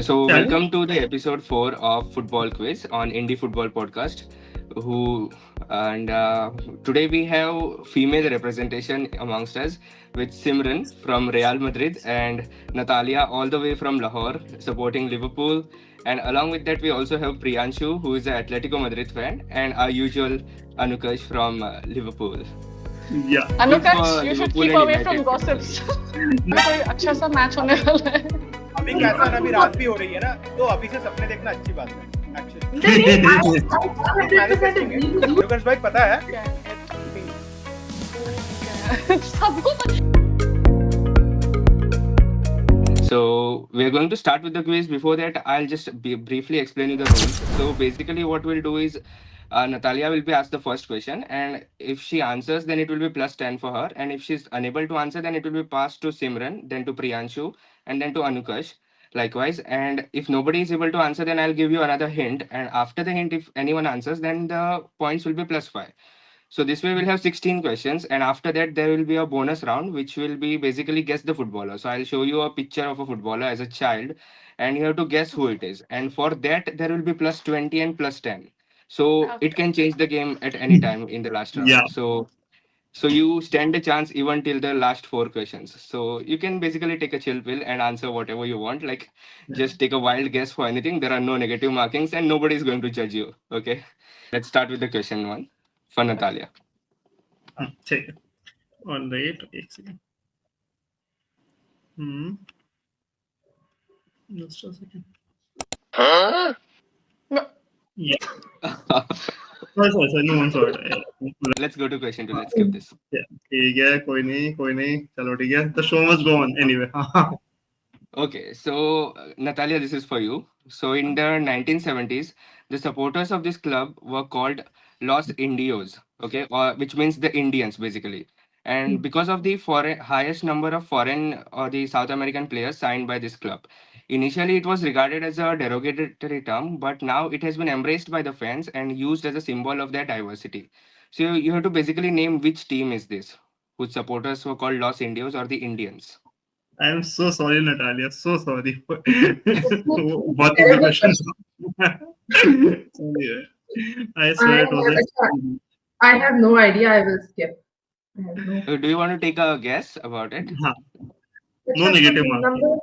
So welcome to the episode 4 of Football Quiz on Indie Football Podcast. Who and Today we have female representation amongst us with Simran from Real Madrid and Natalia all the way from Lahore supporting Liverpool. And along with that, we also have Priyanshu, who is an Atletico Madrid fan, and our usual Anukash from Liverpool. Yeah. Anukash, you should keep away from gossips. कोई अच्छा सा match होने वाला है. अभी कैसा ना, अभी रात भी हो रही है ना, तो अभी से सपने देखना अच्छी बात है एक्चुअली. नुकर्स भाई पता है सबको So we're going to start with the quiz. Before that, I'll just briefly explain you the rules. So basically, what we'll do is Natalia will be asked the first question, and if she answers, then it will be plus 10 for her. And if she's unable to answer, then it will be passed to Simran, then to Priyanshu, and then to Anukash. Likewise, and if nobody is able to answer, then I'll give you another hint. And after the hint, if anyone answers, then the points will be plus 5. So this way we'll have 16 questions, and after that there will be a bonus round which will be basically guess the footballer. So I'll show you a picture of a footballer as a child, and you have to guess who it is. And for that there will be plus 20 and plus 10. So it can change the game at any time in the last round. Yeah. So you stand a chance even till the last 4 questions. So you can basically take a chill pill and answer whatever you want. Like just take a wild guess for anything. There are no negative markings and nobody is going to judge you. Okay. Let's start with the question 1 for Natalia. ठीक है. All right. एक second. Just a second. Yeah. Sorry. No, I'm sorry. Let's go to question 2. Let's skip this. Yeah. ठीक है. कोई नहीं. चलो ठीक है. The show must go on anyway. Okay, so Natalia, this is for you. So in the 1970s, the supporters of this club were called Los Indios, okay, or which means the Indians basically. And because of the highest number of foreign or the South American players signed by this club, initially it was regarded as a derogatory term, but now it has been embraced by the fans and used as a symbol of their diversity. So you have to basically name which team is this, whose supporters were called Los Indios or the Indians. I am so sorry, Natalia. So sorry. बहुत ही question. I swear it was. I have no idea. I will skip. Do you want to take a guess about it? No negative marking.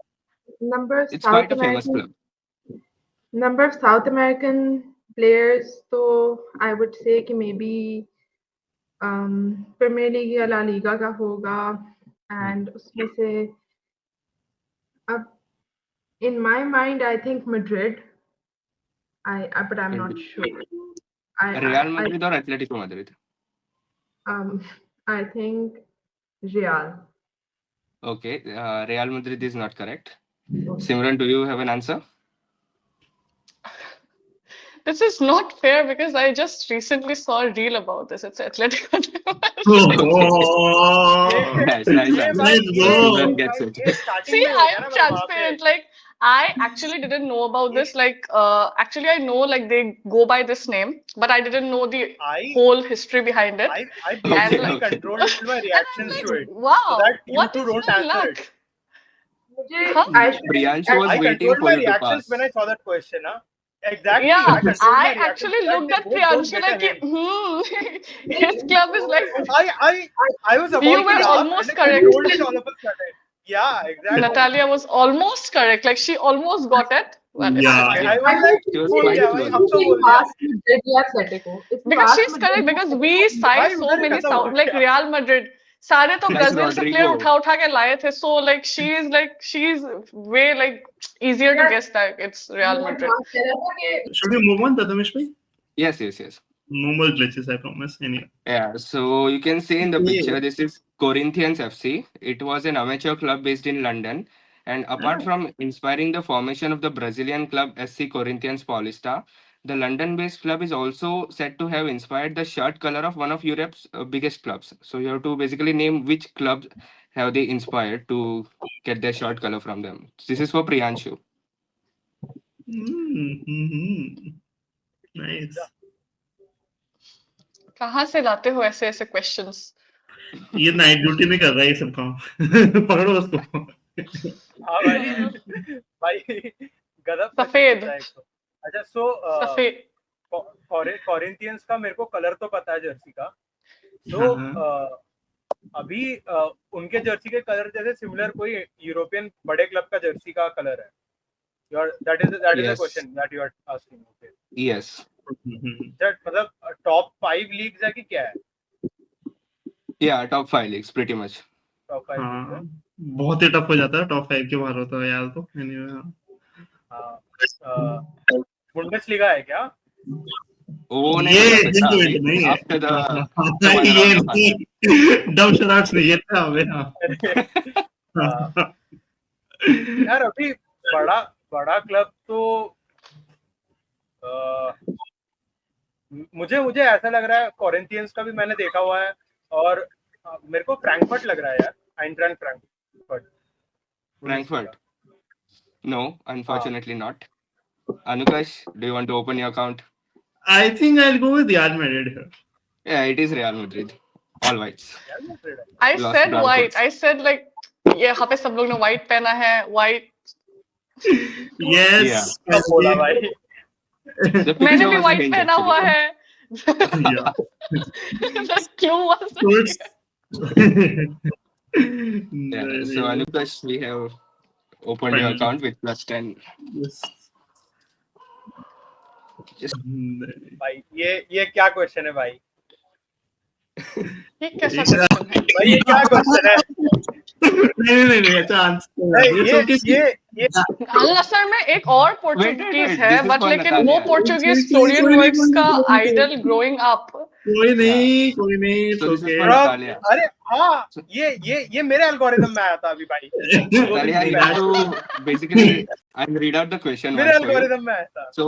Number of It's South quite a famous American club. number of South American players. So I would say कि maybe Premier League या La Liga का होगा, and उसमें से अब in my mind I think Madrid. But I'm not sure. Real Madrid or Atletico Madrid? I think Real. Okay, Real Madrid is not correct. Simran, do you have an answer? This is not fair because I just recently saw a reel about this. It's Atletico. Nice answer. Simran gets it. See, I'm transparent. Like, I actually didn't know about this. Like, actually, I know like they go by this name, but I didn't know the whole history behind it. I basically controlled my reactions to it. Wow, So that you what two is don't my answer luck? it. Priyanshu was I waiting controlled for my you to reactions pass. when I saw that question. Huh? Exactly. Yeah, controlled my I reactions actually so that looked they at both don't Priyanshu get like, ahead. his club is like. I was about You to were laugh almost and then correct. controlled it all of a sudden. Yeah, exactly. Natalia was almost correct. Like she almost got it. But it's Yeah. okay. I was like, She was "Oh, quite yeah, close. हम तो बोल दिया." Because she's correct. Because we signed so many sound like Real Madrid. सारे तो Like Brazil से Rodrigo. Player उठा के लाए थे. So like she's way like easier to guess that it's Real Madrid. Should we move on, Tatamish bhai? Yes. No more glitches, I promise. Anyway. Yeah, so you can see in the picture, this is Corinthians FC. It was an amateur club based in London. And apart from inspiring the formation of the Brazilian club SC Corinthians Paulista, the London-based club is also said to have inspired the shirt color of one of Europe's biggest clubs. So you have to basically name which clubs have they inspired to get their shirt color from them. This is for Priyanshu. Nice. कहाँ से लाते हो ऐसे ऐसे questions? ये night duty में कर रहा है ये सब काम. पकड़ो उसको. हाँ भाई गजब question सफेद। पूछा है एक तो। अच्छा सो सफेद। कॉरिंथियंस का मेरे को कलर तो पता है जर्सी का। तो हाँ। अभी उनके जर्सी के कलर जैसे सिमिलर कोई यूरोपियन बड़े क्लब का जर्सी का कलर है। That is the Yes. Question that you are asking. Okay Yes. मतलब टॉप 5 लीग्स है कि क्या है? Yeah, top 5 leagues pretty much. Top 5 leagues है। हाँ, बहुत ही टफ हो जाता है टॉप 5 के बाहर होता है यार तो anyway, हाँ। बुंडेसलीगा है क्या? वो नहीं ये बता सकता कोई अभी नहीं है after the ये round of नहीं डब शराब्स नहीं है था हमें। हाँ। यार अभी बड़ा बड़ा क्लब तो मुझे ऐसा लग रहा है कॉरिंथियंस का भी मैंने देखा हुआ है और मेरे को फ्रैंकफर्ट लग रहा है यार। आइंट्रान Frankfurt. Frankfurt. No, unfortunately not. Anukash, do you want to open your account? I think I'll go with Real Madrid here. Yeah, it is Real Madrid. All whites. I Los said Blancos. white. I said like ये यहाँ पे सब लोग ने white पहना है, white. Yes. क्या बोला भाई? The मैंने picture भी was a white hint पहना हुआ actually. है. Yeah. The clue was So like, Yeah, so Anukash, we have opened your Finally. account with +10. Yes. Just भाई ये क्या क्वेश्चन है भाई? ये कैसा question है? भाई ये क्या क्वेश्चन है? नहीं अच्छा आंसर ये अल नसर में एक और पोर्चुगीज wait, है, this is बट for लेकिन वो Natalia. पोर्चुगीज फ्लोरियन वर्ड्स का आइडल ग्रोइंग अप. कोई नहीं So this is okay. for Natalia. अरे हाँ ये मेरे एल्गोरिथम में आया था अभी भाई। Natalia, you have to basically, I'll read out the question मेरे once for you. एल्गोरिथम में आया था। So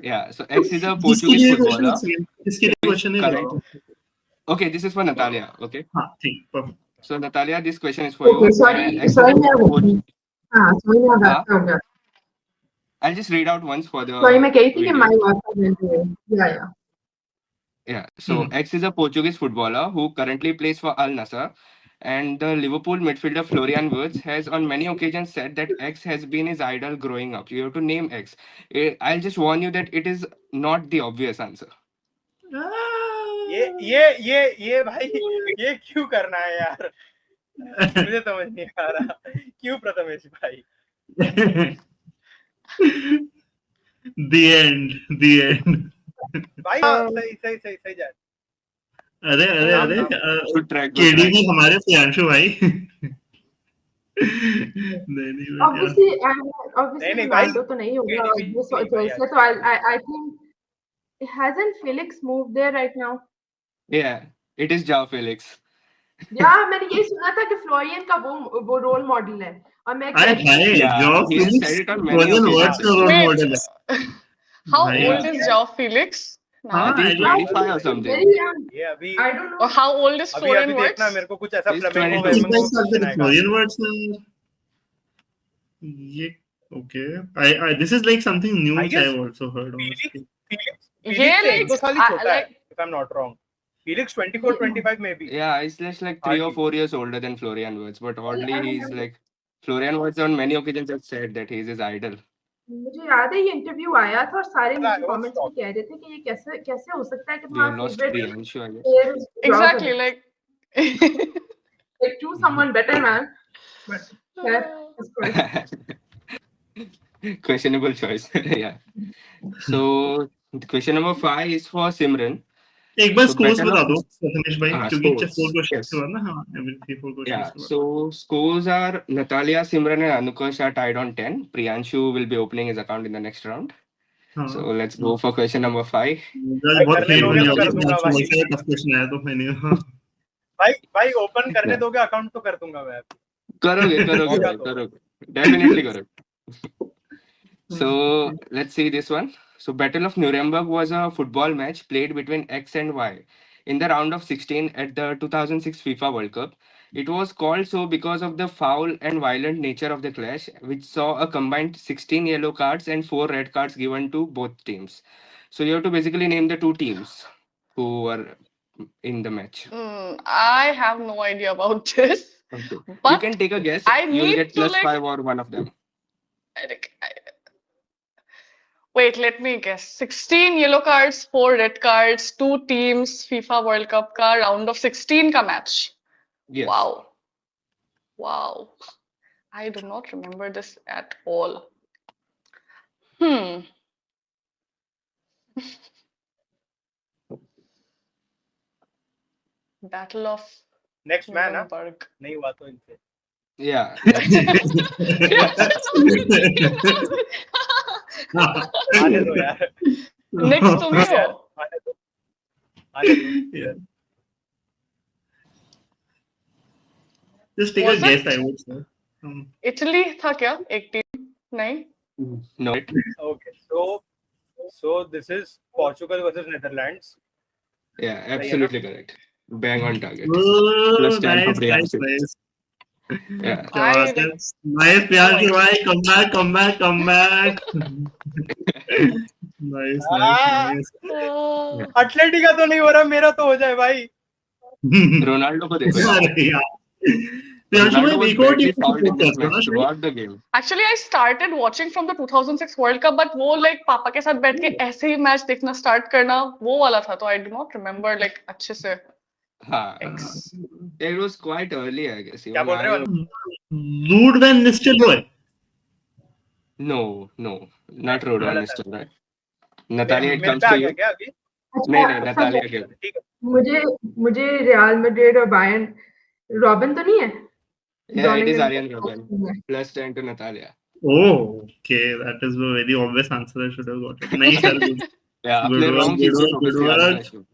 yeah, so X is a Portuguese footballer. इसके लिए क्वेश्चन है Correct. Okay, this is for Natalia. Okay. हाँ ठीक perfect. So Natalia, this question is for Okay, you. sorry, X is sorry, a मैं Port- sorry मैं हाँ? बात हो गया. I'll just read out once for the Sorry मैं कही थी कि video. my WhatsApp went away. Yeah. Yeah, so X is a Portuguese footballer who currently plays for Al Nassr, and the Liverpool midfielder Florian Wirtz has on many occasions said that X has been his idol growing up. You have to name X. I'll just warn you that it is not the obvious answer. ये भाई ये क्यों करना है यार? मुझे समझ नहीं आ रहा क्यों प्रथमेश भाई? The end. भाई सही जा। अरे Should track the KD track. भी हमारे प्रियांशु भाई नहीं Obviously, नहीं, भाई, Ronaldo तो नहीं होगा. KDB Obvious नहीं भाई, choice है तो I think hasn't Felix moved there right now? Yeah, it is João Felix. Yeah, मैंने ये सुना था कि फ्लोरियन का वो रोल मॉडल है और मैं अरे भाई Yeah, जो he has Felix said it on many Florian occasions. Words का रोल Wait. मॉडल है. How भाई, old is João Felix? हाँ, I think I 25 or something. very young. ये अभी I don't know. Or how old is अभी Florian Wirtz? देखना मेरे को कुछ ऐसा He's फ्लेमेंगो 22. वेमेंगो इस साल क्वेश्चन तक आएगा। फ्लोरियन वर्ड्स ये okay. I this is like something new I which guess I've also heard honestly. Felix ये से एक दो like, साल ही छोटा है like if I'm not wrong. Felix 24-25 maybe. Yeah, he's just like 3 or Hardly. 4 years older than Florian Wirtz, but oddly he's like Florian Wirtz on many occasions has said that he's his idol. मुझे याद है ये interview आया था और सारे I was comments में shocked. कह रहे थे कि ये कैसे हो सकता है कि You तुम्हारा lost favourite Priyanshu, I guess. Player is exactly like. like choose someone better man. But yeah, of course. Questionable choice. Yeah. So question number 5 is for Simran. एक बार So स्कोर्स better बता not- दो रमेश भाई हाँ, क्योंकि scores. 4 questions Yes. के बाद ना हाँ every 4 Yeah. Questions So scores are Natalia, Simran, and Anukash are tied on 10. Priyanshu will be opening his account in the next round. हाँ So let's go for question number 5. बहुत करने fail दोगे हो तो गया कर दूंगा भाई। टफ क्वेश्चन आया तो मैंने हाँ भाई ओपन करने दोगे अकाउंट तो कर दूंगा मैं। करोगे होगा भाई, तो। करोगे. Definitely करोगे. So let's see this one. So Battle of Nuremberg was a football match played between X and Y in the round of 16 at the 2006 FIFA World Cup. It was called so because of the foul and violent nature of the clash, which saw a combined 16 yellow cards and 4 red cards given to both teams. So you have to basically name the two teams who were in the match. I have no idea about this. Okay. You But can take a guess. I You'll need get to, plus like- 5 or one of them. Like, Wait, let me guess. 16 yellow cards, 4 red cards, 2 teams, FIFA World Cup का round of 16 का match. Yes. Wow. Wow. I do not remember this at all. Hmm. Battle of next man ना Nuremberg. नहीं हुआ तो इनसे Yeah. That's आने दो यार Next to me हो. आने दो आने दो Yeah. Just take Was a guess, it? I would say. Italy था क्या एक टीम? नहीं. no. Okay, so this is Portugal versus Netherlands. Yeah, absolutely correct. Bang on target. Oh, Plus 10 for nice, nice, Priyanshu. nice. Yeah. क्या बात है? I- Nice, Priyanshu भाई, come back, come back, come back. Nice, nice, Uh, अटलेटिका तो नहीं हो रहा मेरा तो हो जाए भाई nice. Ronaldo को देखो यार. अरे यार. प्रियांशु भाई Ronaldo was एक और badly team fouled in this करते हो ना match शायद? throughout the game. Actually, I started watching from the 2006 World Cup, but वो like पापा के साथ बैठ के ऐसे ही मैच देखना स्टार्ट करना वो वाला था, तो I do not remember like अच्छे से. हाँ. X. It was quite early, I guess. क्या Even बोल रहे हो I- Ruud van Nistelrooy. No, not Rodan गलत है। Nistelrooy. Natalia, it मेरे comes पे आ to गया you. क्या अभी नहीं, Natalia again. ठीक है मुझे रियल मैड्रिड और बायर्न रॉबिन तो नहीं है Yeah, it is Donegan- Arjen Robben. Plus 10 to Natalia. Oh, okay. That is a very obvious answer I should have gotten. Nice, sir. Good. Yeah, Good अपने work, wrong good चीज work, को good focus किया work. था Ashok.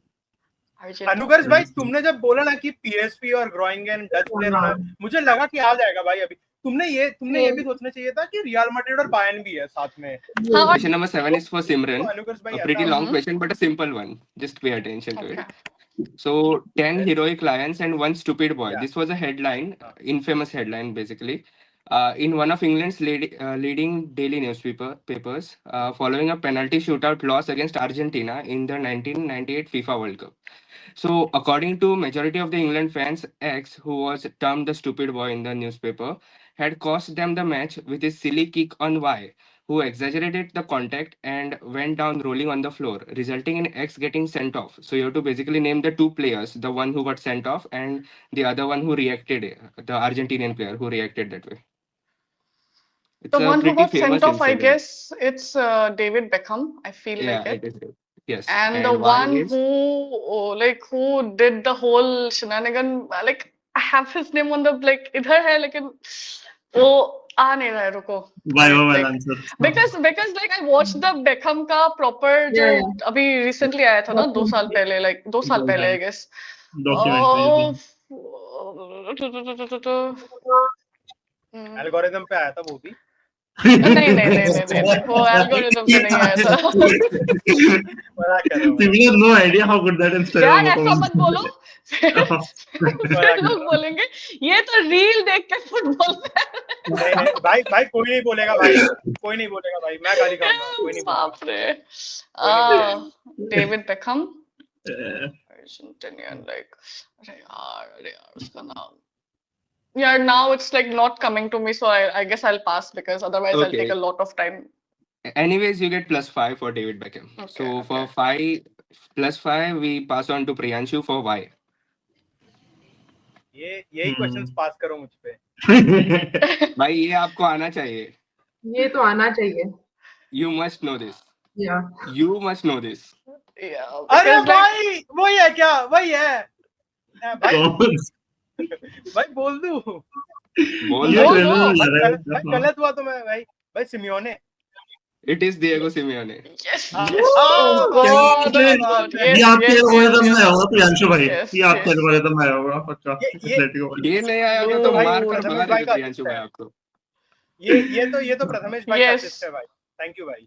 Argentina. अनुकर्ष भाई तुमने जब बोला ना कि पीएसपी और ग्रोइंगन डच प्लेयर होना मुझे लगा कि आ जाएगा भाई अभी तुमने ये भी सोचना चाहिए था कि रियल मैड्रिड और बायर्न भी है साथ में हाँ, Question number 7 is for Simran. तो अनुकर्ष भाई A pretty ऐसा- long Mhm. question, but a simple one. Just pay attention to Okay. it. So, 10 heroic lions and 1 stupid boy. Yeah. This was a headline, infamous headline, basically. In one of England's leading daily papers, following a penalty shootout loss against Argentina in the 1998 FIFA World Cup. So, according to majority of the England fans, X, who was termed the stupid boy in the newspaper, had cost them the match with his silly kick on Y, who exaggerated the contact and went down rolling on the floor, resulting in X getting sent off. So you have to basically name the two players, the one who got sent off and the other one who reacted, the Argentinian player who reacted that way. It's The a one who pretty got famous sent off, I incident. guess it's David Beckham. I feel Yeah, like it. it is. Yes. And the why one is- who did the whole shenanigan, like I have his name on the like इधर है लेकिन वो आ नहीं रहा है रुको. Why Wait, my like, answer? because like I watched the Beckham का proper जो Yeah, yeah. अभी recently आया था ना 2 साल पहले like 2 साल पहले I guess. Documentary. Hmm. Algorithm पे आया था वो भी नहीं वो algorithm पे नहीं आया था. मजाक कर रहा हूँ People have no idea how good that यार Instagram ऐसा account मत बोलो. फिर लोग बोलेंगे ये तो रील देख के फुटबॉल नहीं भाई कोई नहीं बोलेगा भाई मैं गाली खाऊंगा कोई नहीं बोलेगा बाप रे. David Beckham Uh, Argentinian like अरे यार उसका नाम यार now it's like not coming to me, so I guess I'll pass because otherwise I'll Okay. take a lot of time. Anyways, you get plus 5 for David Beckham. Okay, So okay. for 5 plus 5, we pass on to Priyanshu for Y. यही questions पास करो मुझ पे भाई ये आपको आना चाहिए. ये तो आना चाहिए You must know this. या You must know this. Yeah, अरे because like भाई वही है क्या वही है भाई बोल दूं बोल ये दो. बोल trailer दो. लग रहा है। भाई गलत हुआ तो मैं भाई Simeone It is Diego Simeone. yes. Yes. Oh God, ये- God. ये Yes, आपके yes, एल्गोरिथम yes, में yes. होगा प्रियांशु भाई Yes, ये आपके yes. एल्गोरिथम में होगा पक्का ये- एथलेटिको वाले। ये नहीं आया होगा तो भाई, मार कर प्रथमेश भगा भाई देते का प्रियांशु assist भाई है। आपको. ये तो प्रथमेश भाई का Yes. असिस्ट है भाई थैंक यू भाई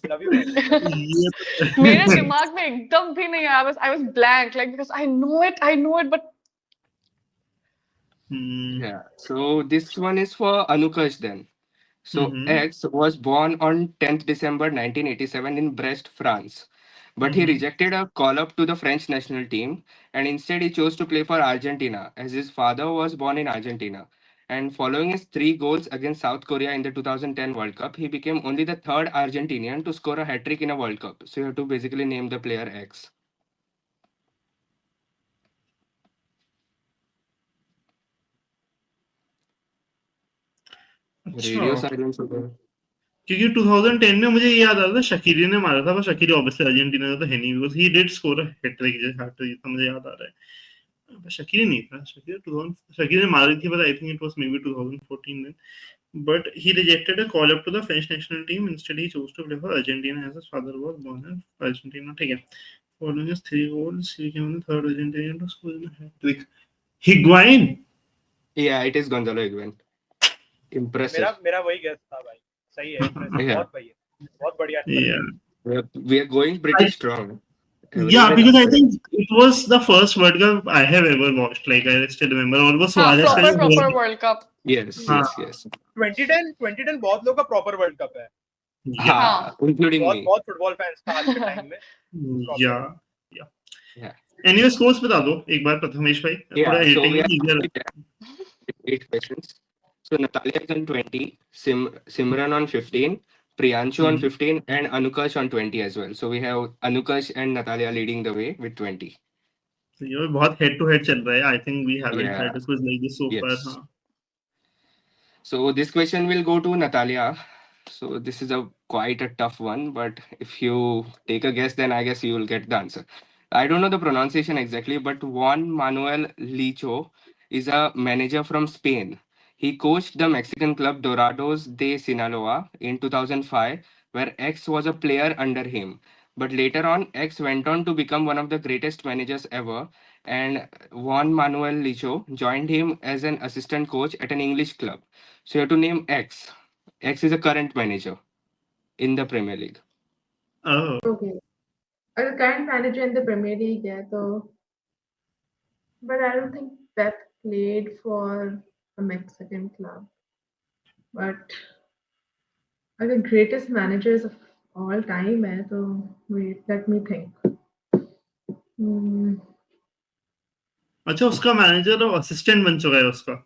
लव यू ये मेरे दिमाग में एकदम भी नहीं आया. I was blank like because I know it but Hmm. Yeah. So this one is for Anukash then. So Mhm. X was born on 10th December 1987 in Brest, France. But he Mhm. rejected a call up to the French national team and instead he chose to play for Argentina as his father was born in Argentina. And following his 3 goals against South Korea in the 2010 World Cup, he became only the third Argentinian to score a hat trick in a World Cup. So you have to basically name the player X. Radio अच्छा silence. क्योंकि 2010 में मुझे ये याद आ रहा था शकीरी ने मारा था, पर शकीरी ऑब्वियसली अर्जेंटीना का तो है नहीं, because he did score a hat-trick, जैसे हैट्रिक जितना मुझे याद आ रहा है। पर शकीरी नहीं था, शकीरी ने मारी थी, but I think it was may be 2014 then. But he rejected a call up to the French national team. Instead, he chose to play for Argentina as his father was born in Argentina. ठीक है। Following his 3 goals, he became the third Argentinian to score in a hat-trick. Higuain. Yeah, it is Gonzalo Higuain. Impressive. मेरा वही guess था भाई। सही है, impressive, Yeah. बहुत सही है, बहुत बढ़िया। Yeah. We are going pretty strong. Yeah, because I think it was the first World Cup I have ever watched. Like I still remember, all was Suarez का जो proper goal- World Cup. Yes, हाँ. yes. 2010 बहुत लोगों का proper world cup है। Yeah, हाँ. Including बहुत me. बहुत फुटबॉल फैंस था आज के टाइम में। yeah. Yeah. Anyway, scores बता दो एक बार प्रथमेश भाई, Yeah, थोड़ा so hitting we easier. have 8 questions. So Natalia is on 20, Simran on 15, Priyanshu on 15, and Anukash on 20 as well. So we have Anukash and Natalia leading the way with 20. So ये बहुत head to head चल रहा है. I think we haven't Yeah. had a quiz like this so far. Yes. हाँ. So this question will go to Natalia. So this is quite a tough one, but if you take a guess, then I guess you will get the answer. I don't know the pronunciation exactly, but Juan Manuel Licho is a manager from Spain. He coached the Mexican club Dorados de Sinaloa in 2005, where X was a player under him. But later on, X went on to become one of the greatest managers ever, and Juan Manuel Licho joined him as an assistant coach at an English club. So you have to name X. X is a current manager in the Premier League. Oh. Okay. अगर current manager in the Premier League है तो, but I don't think Pep played for a Mexican club. But अगर greatest managers of all time है तो wait, let me think. अच्छा उसका manager और assistant बन चुका है उसका.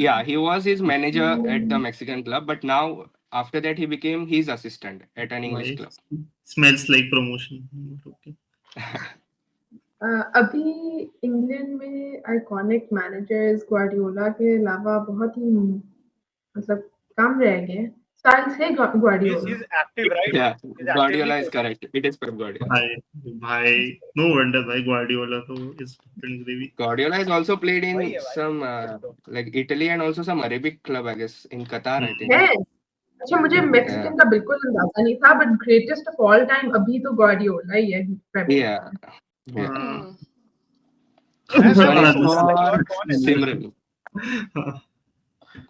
Yeah, he was his manager at the Mexican club, but now after that he became his assistant at an English club. Smells like promotion. Okay. अभी England में iconic managers Guardiola के अलावा बहुत ही मतलब कम रह गए. स्टाइल से Guardiola. He's active, right? Yeah, He's Guardiola actively is correct. It is Pep Guardiola. भाई no wonder भाई Guardiola तो is different gravy. Guardiola has also played in वही है भाई. some like Italy and also some Arabic club, I guess, in Qatar, I think. है. अच्छा मुझे Mexican का बिल्कुल अंदाजा नहीं था, but greatest of all time अभी तो ग्वार्डियोला ही है. Yeah. Yeah. Hmm. This one is हाँ. for Simran.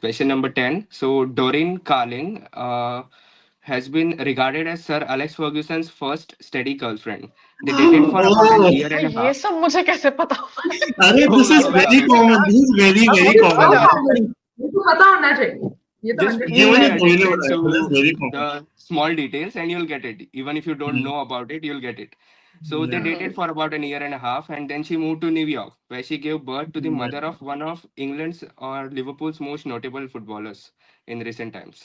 Question number 10. So Doreen Carling has been regarded as Sir Alex Ferguson's first steady girlfriend. They dated for about a year and a ये half. सब मुझे कैसे पता? अरे this is very common. This is very common. ये तो पता होना चाहिए. ये तो Just 100% ये मुझे add कोई it नहीं बताया. to This is very common. the small details and you'll get it. Even if you don't know about it, you'll get it. So they Yeah. dated for about a year and a half, and then she moved to New York, where she gave birth to the mother of one of England's or Liverpool's most notable footballers in recent times.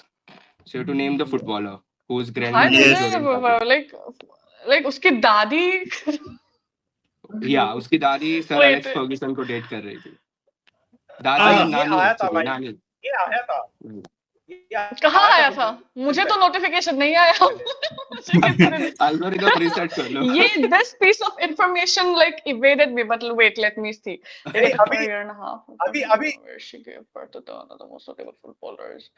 So you have to name the footballer whose हाँ grandmother is Doreen Carling. like उसकी दादी. Yeah, उसकी दादी sir Wait. Alex Ferguson को date कर रही थी. दादी ये नानी आया था actually, भाई. नानी. ये आया था. कहाँ आया था? मुझे तो नोटिफिकेशन नहीं आया. मुझे किसने Algorithm research कर लो. ये this piece of information like evaded me, but wait, let me see. अभी- A year and a half. अभी- Where she gave birth to one of the most notable footballers.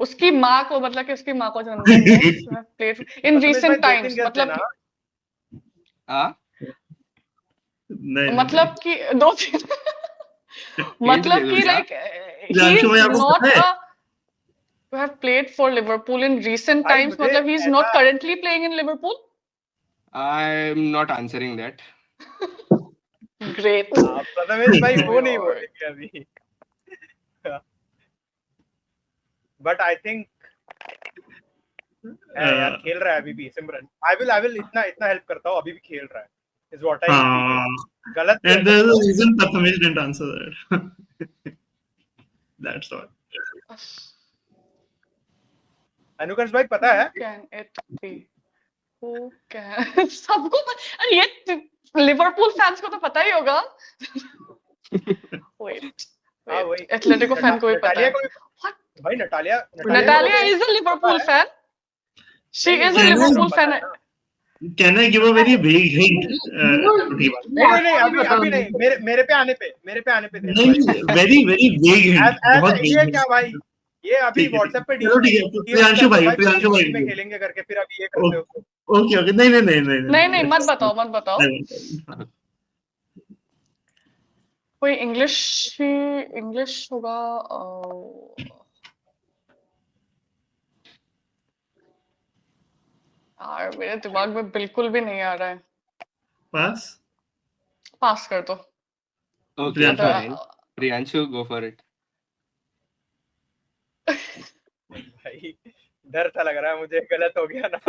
उसकी माँ को मतलब कि उसकी माँ को जन्म दिया played in recent times मतलब हाँ? नहीं, मतलब कि दो तीन मतलब दे दो कि क्या? like जानशो भाई, he's आपको not पता है? who have played for Liverpool in recent भाई, times मुझे मतलब he's ऐसा- not currently playing in Liverpool. I'm not answering that. Great. Prathamesh भाई वो नहीं Lord. बोलेंगे अभी. But I think यार खेल रहा है अभी भी सिमरन. I will इतना हेल्प करता हूँ, अभी भी खेल रहा है. Is what I हाँ. गलत. And there's a reason Prathamesh didn't answer that. That's all. अनुकर्ष भाई पता है? Can it be? Who can? सबको अरे ये लिवरपूल फैंस को तो पता ही होगा. Wait. हाँ वही. एथलेटिको फैन को भी पता है. भाई Natalia is a Liverpool fan. She is a Liverpool fan. Can I give a very vague hint? नहीं अभी नहीं मेरे पे आने पे दे. नहीं, very vague hint. बहुत vague ये hint. क्या भाई? ये अभी WhatsApp पे चलो ठीक है, प्रियांशु भाई में खेलेंगे करके फिर अभी ये करते हो. ओके नहीं मत बताओ. कोई इंग्लिश होगा. यार मेरे दिमाग में बिल्कुल भी नहीं आ रहा है. पास कर दो. Okay, fine. Priyanshu, go for it. भाई डर सा लग रहा है मुझे, गलत हो गया ना.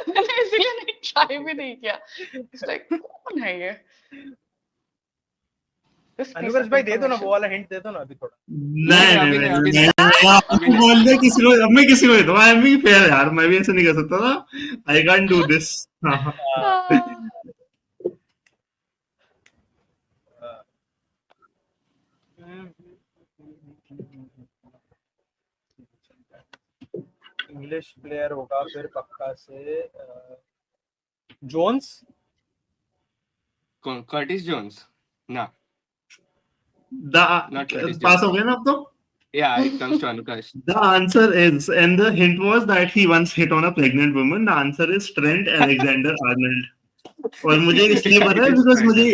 मैंने इसीलिए नहीं ट्राई भी नहीं किया. It's like, कौन है ये? अनुकर्ष भाई दे दो ना, वो वाला हिंट दे दो ना अभी थोड़ा. नहीं बोल दे किसी को. अब मैं किसी को देता हूँ. आई एम बीइंग फेयर यार, मैं भी ऐसे नहीं कर सकता था. I can't do this. English player होगा फिर पक्का से. Jones. Curtis Jones? No. Not Curtis pass हो गया ना अब तो. Yeah, it comes to Anukash. The answer is, and the hint was that he once hit on a pregnant woman. The answer is Trent Alexander-Arnold. और मुझे इसलिए पता है because मुझे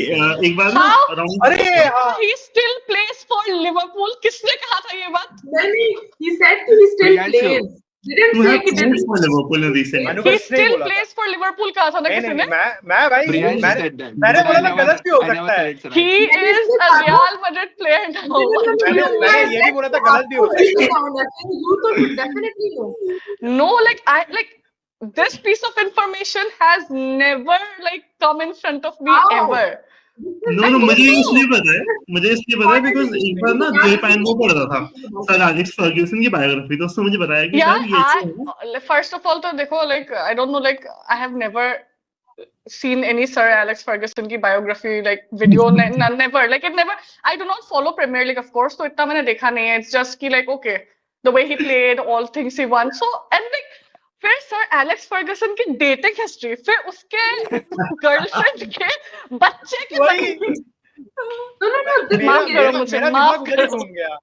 एक बार ना around. अरे हाँ. He still plays for Liverpool. किसने कहा था ये बात? नहीं, he said he still Priyanshu. plays. Didn't You say have he played didn't. for Liverpool in recent years. He still plays for Liverpool कहा था ना किसी ने? मैं भाई Priyanshu मैंने said that. मैंने But बोला I था never- गलत भी हो I never सकता said है. it's right. He is a Real Madrid player now. मैंने ये भी बोला था गलत भी हो सकता है. You तो should definitely know. No, this piece of information has never come in front of me How? ever. No, मुझे इसलिए पता है because एक बार ना जे पैन वो पढ़ रहा था सर एलेक्स फर्ग्यूसन की बायोग्राफी, तो उसने मुझे बताया कि Yeah, सर ये चीज़ है. first of all, तो देखो I don't know, I have never seen any Sir Alex Ferguson की biography video. Never, it never. I do not follow Premier League, of course, तो इतना मैंने देखा नहीं है. It's just कि okay, the way he played, all things he won. So and फिर sir Alex Ferguson की डेटिंग हिस्ट्री, फिर उसके गर्लफ्रेंड के बच्चे के वही. No. माफ करो मुझे, मेरा दिमाग उधर ही घूम गया.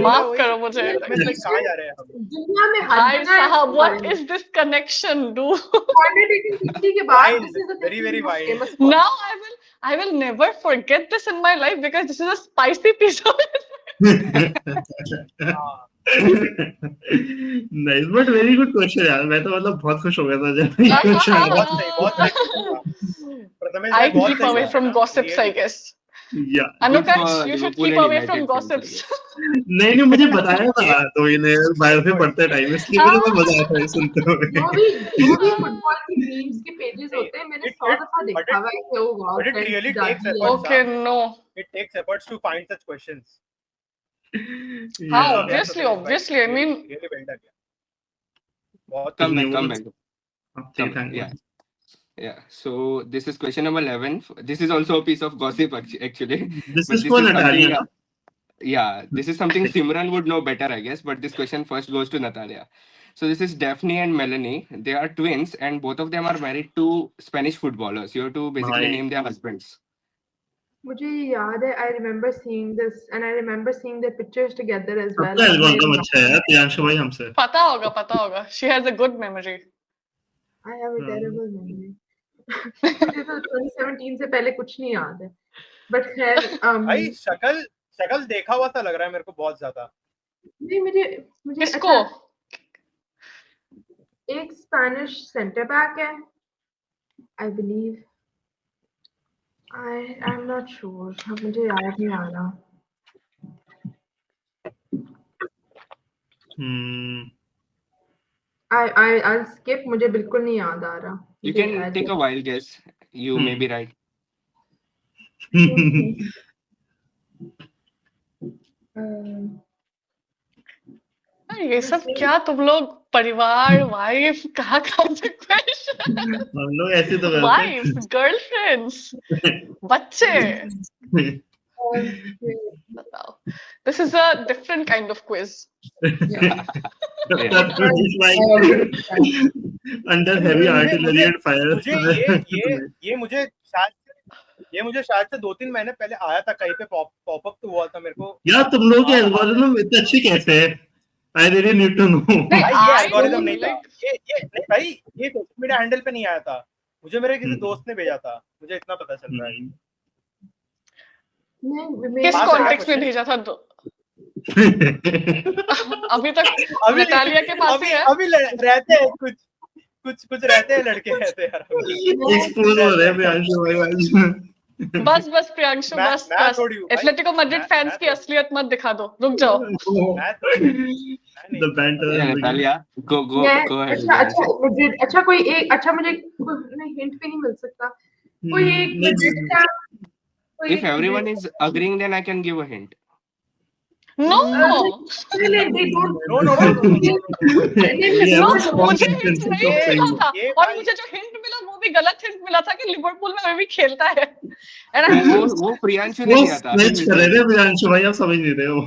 माफ करो मुझे. कहाँ जा रहे हैं हम? दुनिया में भाई साहब, what is this connection, dude? Contradicting history के बाद Wild, this is the very, very wild. famous one. Now I will never forget this in my life because this is a spicy piece of nice but very good question यार. मैं तो मतलब बहुत खुश हो गया था जब ये क्वेश्चन आया. बहुत सही. प्रथमेश I भाई बहुत keep सही away है. from gossips, I guess. या Anukash, for you should Liverpool keep and away from United fans, gossips. नहीं मुझे बताया था तो इन्हें बायोग्राफी पढ़ते टाइम, इसलिए मुझे मजा आता है सुनते हुए. जो भी फुटबॉल की मीम्स के पेजेस होते हैं, मैंने 100 दफा देखा हुआ है कि वो but it really takes wow. effort. Okay, no. It takes efforts to find such questions. हाँ, Yeah. obviously. I mean, really well done. बहुत Come New back. ones. Yeah. Yeah. So this is question number 11. This is also a piece of gossip actually. This But is for something, Natalia. yeah, this is something Simran would know better, I guess. But this question first goes to Natalia. So this is Daphne and Melanie. They are twins, and both of them are married to Spanish footballers. You have to basically Right. name their husbands. मुझे याद है, I remember seeing this and I remember seeing their pictures together as well. आपका algorithm अच्छा है प्रियांशु भाई हमसे. पता होगा. She has a good memory. I have a terrible memory. मुझे तो 2017 से पहले कुछ नहीं याद है. But खैर भाई शक्ल देखा हुआ सा लग रहा है मेरे को बहुत ज्यादा. नहीं मुझे किसको? एक स्पेनिश सेंटर बैक है, I believe. I'm not sure. अब मुझे याद नहीं आ रहा. I'll skip. मुझे बिल्कुल नहीं याद आ रहा. You can take a wild guess. You may be right. ये सब क्या तुम लोग परिवार वाइफ कहाँ से क्वेश्चन हम लोग ऐसे तो करते वाइफ गर्लफ्रेंड्स बच्चे बताओ this is a different kind of quiz Yeah. It's like under heavy artillery and fire. ये मुझे शायद से 2-3 महीने पहले आया था कहीं पे पॉप अप तो हुआ था मेरे को। यार तुम लोग के एल्गोरिथम इतने अच्छे कैसे है? I really need to know. भाई ये I एल्गोरिथम don't नहीं था। like- ये नहीं भाई ये सोशल मीडिया हैंडल पे नहीं आया था। मुझे मेरे किसी दोस्त ने भेजा था। मुझे इतना पता चल रहा है। किस पास कॉन्टेक्स्ट में question? भेजा था तो अभी तक नतालिया के पास ही है अभी रहते हैं कुछ रहते हैं लड़के रहते हैं यार। Expose हो रहे हैं प्रियांशु भाई आज। बस प्रियांशु मैं बस छोड़ी हूँ भाई। एथलेटिको मैड्रिड फैंस की असलियत मत दिखा दो रुक जाओ The banter. Yeah, Natalia, go ahead. with the अच्छा answer. मुझे अच्छा कोई एक अच्छा मुझे नहीं हिंट भी नहीं मिल सकता कोई एक Madrid का कोई If everyone is agreeing, then I can give a hint. No they don't No. Yeah, no it's मुझे constant हिंट concept नहीं of saying मिला था ये और भाई- मुझे जो हिंट मिला वो भी गलत हिंट मिला था कि लिवरपूल में अभी खेलता है एंड वो प्रियांशु ने वो दिया था. स्ट्रेच कर रहे थे प्रियांशु भाई आप समझ नहीं रहे हो.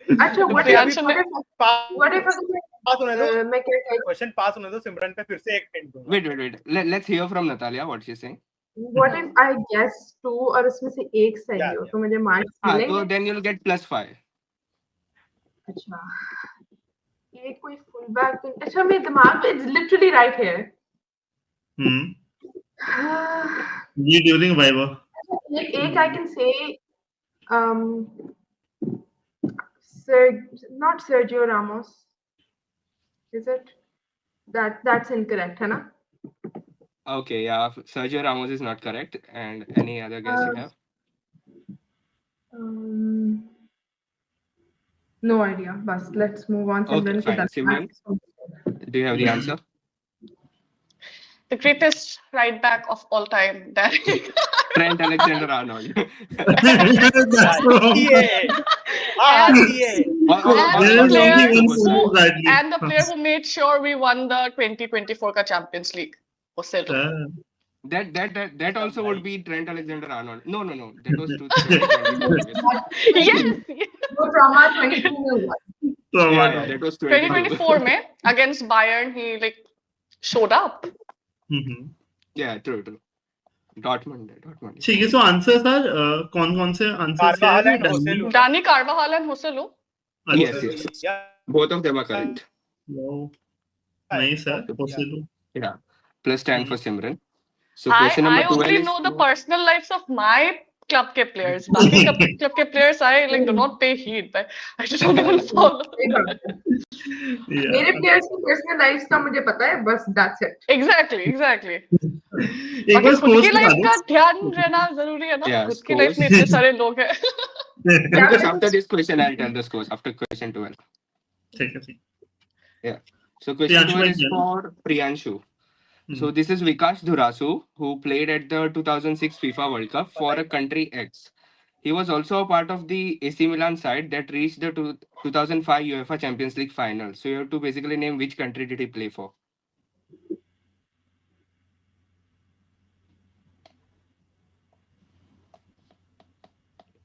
अच्छा what प्रियांशु ने if पास होने दो मैं क्या कह क्वेश्चन पास होने दो सिमरन पे फिर से एक हिंट दूंगा। Wait. Let's hear from Natalia what she's saying. what if I guess 2 और उसमें से एक सही हो Yeah. तो मुझे मार्क्स So मिलेंगे then you'll get +5. अच्छा ये कोई फुल बैक अच्छा मेरे दिमाग में इट्स लिटरली राइट हियर ये during Viva. एक I can say not Sergio Ramos is it that's incorrect है ना Okay, yeah. Sergio Ramos is not correct. And any other guess you have? no idea bas let's move on Okay, Simran fine. Simran? Do you have the answer? the greatest right back of all time Danny Trent Alexander-Arnold. That's wrong. There is only one who rightly. and the player who made sure we won the 2024 का Champions League Joselu. That also would be Trent Alexander-Arnold. No. That was 2022. yes वो trauma 22 में हुआ Yeah, that was 2024 में against Bayern he like showed up Yeah, true. Dortmund. ठीक है so answers are कौन से answers Carvajal and Joselu. Dani Carvajal and Joselu Yes. Both of them are correct. नहीं sir Joselu. Yeah. +10 for Simran. So question I number 12 only is know the personal lives of my club के players बाकी club के players I like do not pay heed but I don't even follow मेरे players की personal lives का मुझे पता है बस दैट्स इट exactly एक बाकी बार खुद स्कोर्स की बता लाइफ दो. का ध्यान रहना जरूरी है ना Yeah, खुद की लाइफ में इतने सारे लोग हैं Because after this question I'll tell the scores after question 12. ठीक है. So question Priyanshu 12 is again. for Priyanshu. So this is Vikas Dhurasu who played at the 2006 FIFA World Cup for a country X. He was also a part of the AC Milan side that reached the 2005 UEFA Champions League final. So you have to basically name which country did he play for.